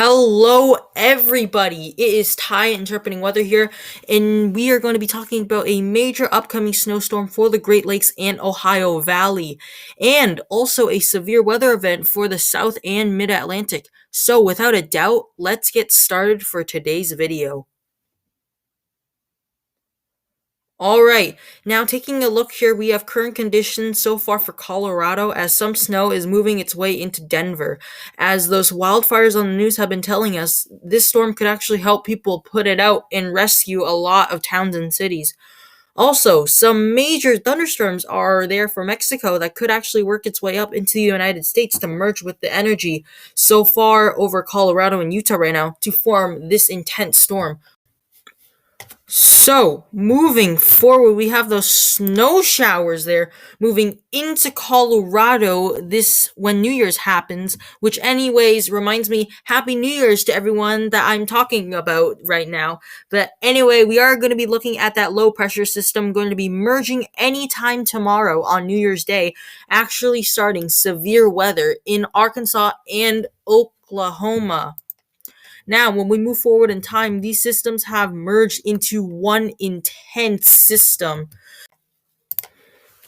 Hello, everybody. It is Ty interpreting weather here, and we are going to be talking about a major upcoming snowstorm for the Great Lakes and Ohio Valley, and also a severe weather event for the South and Mid Atlantic. So, without a doubt, let's get started for today's video. All right, now taking a look here, we have current conditions so far for Colorado as some snow is moving its way into Denver. As those wildfires on the news have been telling us, this storm could actually help people put it out and rescue a lot of towns and cities. Also, some major thunderstorms are there for Mexico that could actually work its way up into the United States to merge with the energy so far over Colorado and Utah right now to form this intense storm. So, moving forward, we have those snow showers there moving into Colorado this when New Year's happens, which anyways reminds me Happy New Year's to everyone that I'm talking about right now. But anyway, we are going to be looking at that low pressure system going to be merging anytime tomorrow on New Year's Day, actually starting severe weather in Arkansas and Oklahoma. Now, when we move forward in time, these systems have merged into one intense system.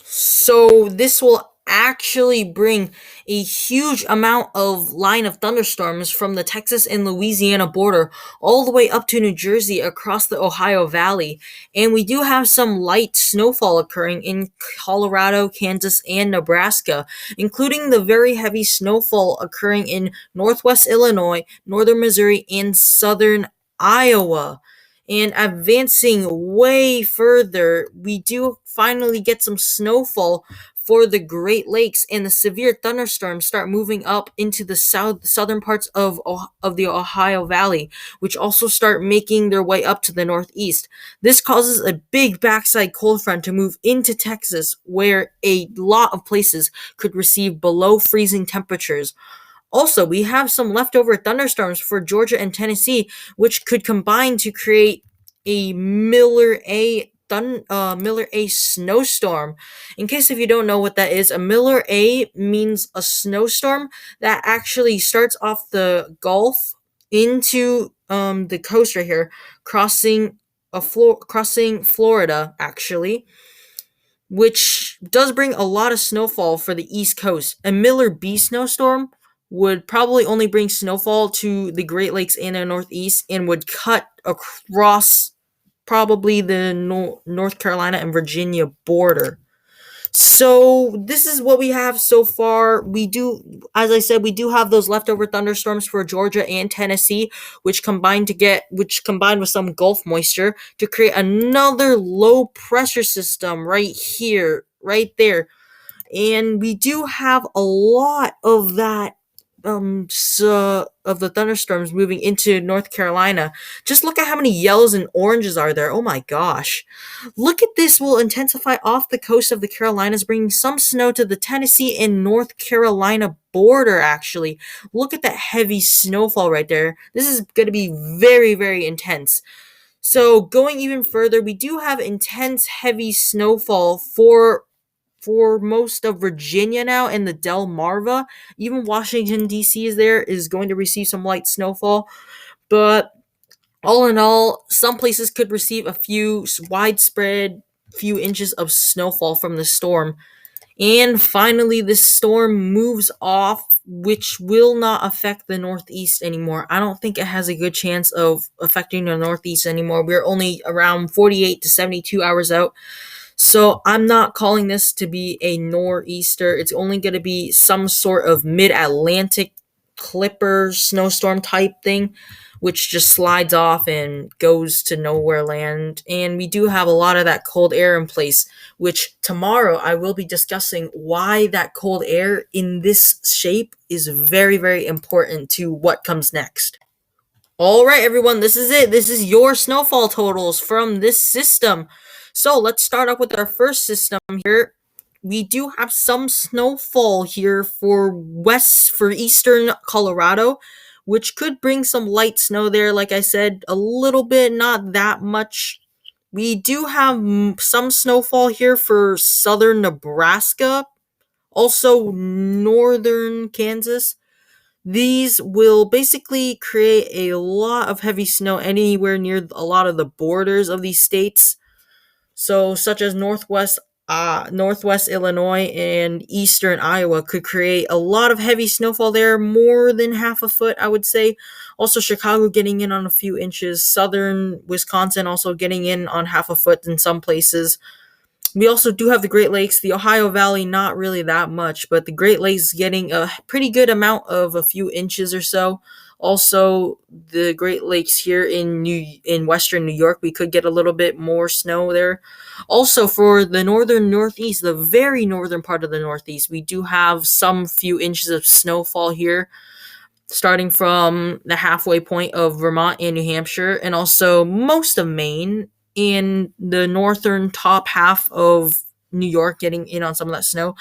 So this will actually bring a huge amount of line of thunderstorms from the Texas and Louisiana border all the way up to New Jersey across the Ohio Valley. And we do have some light snowfall occurring in Colorado, Kansas, and Nebraska, including the very heavy snowfall occurring in northwest Illinois, northern Missouri, and southern Iowa. And advancing way further, we do finally get some snowfall for the Great Lakes, and the severe thunderstorms start moving up into the southern parts of the Ohio Valley, which also start making their way up to the northeast. This causes a big backside cold front to move into Texas, where a lot of places could receive below freezing temperatures. Also, we have some leftover thunderstorms for Georgia and Tennessee, which could combine to create a Miller A snowstorm. In case if you don't know what that is, a Miller A means a snowstorm that actually starts off the Gulf into the coast right here, crossing Florida actually, which does bring a lot of snowfall for the East Coast. A Miller B snowstorm would probably only bring snowfall to the Great Lakes and the Northeast and would cut across probably the North Carolina and Virginia border. So this is what we have so far. We do, as I said, we do have those leftover thunderstorms for Georgia and Tennessee, which combined with some Gulf moisture to create another low pressure system right here, right there. And we do have a lot of that of the thunderstorms moving into North Carolina. Just look at how many yellows and oranges are there. Oh my gosh. Look at this will intensify off the coast of the Carolinas, bringing some snow to the Tennessee and North Carolina border actually. Look at that heavy snowfall right there. This is going to be very, very intense. So going even further, we do have intense heavy snowfall for most of Virginia now and the Delmarva. Even Washington, D.C. is going to receive some light snowfall. But all in all, some places could receive a few widespread few inches of snowfall from the storm. And finally, this storm moves off, which will not affect the Northeast anymore. I don't think it has a good chance of affecting the Northeast anymore. We're only around 48 to 72 hours out. So I'm not calling this to be a nor'easter. It's only going to be some sort of mid-Atlantic clipper snowstorm type thing, which just slides off and goes to nowhere land. And we do have a lot of that cold air in place, which tomorrow I will be discussing why that cold air in this shape is very, very important to what comes next. All right, everyone, this is it. This is your snowfall totals from this system. So let's start off with our first system here. We do have some snowfall here for eastern Colorado, which could bring some light snow there. Like I said, a little bit, not that much. We do have some snowfall here for southern Nebraska, also northern Kansas. These will basically create a lot of heavy snow anywhere near a lot of the borders of these states. So, such as Northwest Illinois and Eastern Iowa could create a lot of heavy snowfall there, more than half a foot, I would say. Also, Chicago getting in on a few inches. Southern Wisconsin also getting in on half a foot in some places. We also do have the Great Lakes, the Ohio Valley, not really that much, but the Great Lakes getting a pretty good amount of a few inches or so. Also, the Great Lakes here in Western New York, we could get a little bit more snow there. Also, for the northern Northeast, the very northern part of the Northeast, we do have some few inches of snowfall here, starting from the halfway point of Vermont and New Hampshire, and also most of Maine, and the northern top half of New York getting in on some of that snow.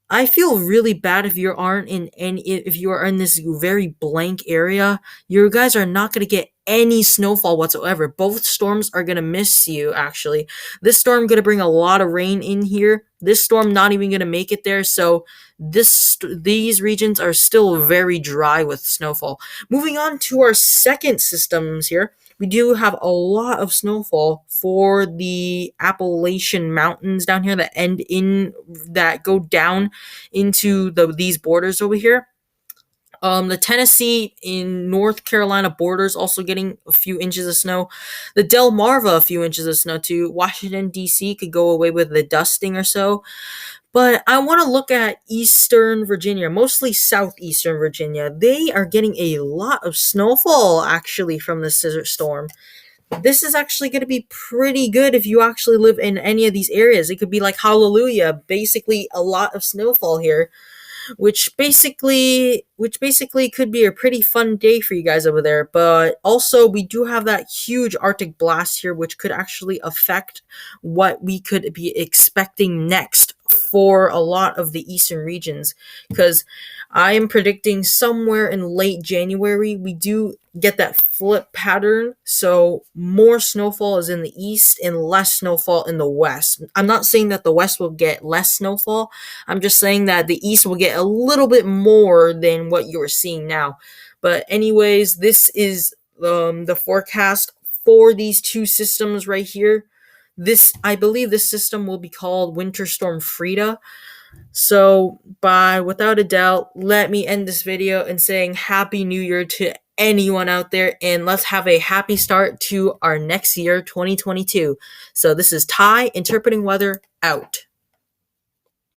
I feel really bad if you aren't in any if you are in this very blank area. You guys are not going to get any snowfall whatsoever. Both storms are going to miss you actually. This storm going to bring a lot of rain in here. This storm not even going to make it there. So these regions are still very dry with snowfall. Moving on to our second systems here. We do have a lot of snowfall for the Appalachian Mountains down here that go down into these borders over here. The Tennessee in North Carolina borders also getting a few inches of snow. The Delmarva a few inches of snow too. Washington D.C. could go away with the dusting or so. But I want to look at Eastern Virginia, mostly Southeastern Virginia. They are getting a lot of snowfall actually from the scissor storm. This is actually going to be pretty good if you actually live in any of these areas. It could be like hallelujah, basically a lot of snowfall here, which basically could be a pretty fun day for you guys over there. But also we do have that huge Arctic blast here, which could actually affect what we could be expecting next for a lot of the eastern regions, because I am predicting somewhere in late January we do get that flip pattern. So more snowfall is in the east and less snowfall in the west. I'm not saying that the west will get less snowfall. I'm just saying that the east will get a little bit more than what you're seeing now. But anyways, this is the forecast for these two systems right here. I believe this system will be called Winter Storm Frida. So, without a doubt, let me end this video in saying Happy New Year to anyone out there, and let's have a happy start to our next year, 2022. So, this is Ty, interpreting weather, out.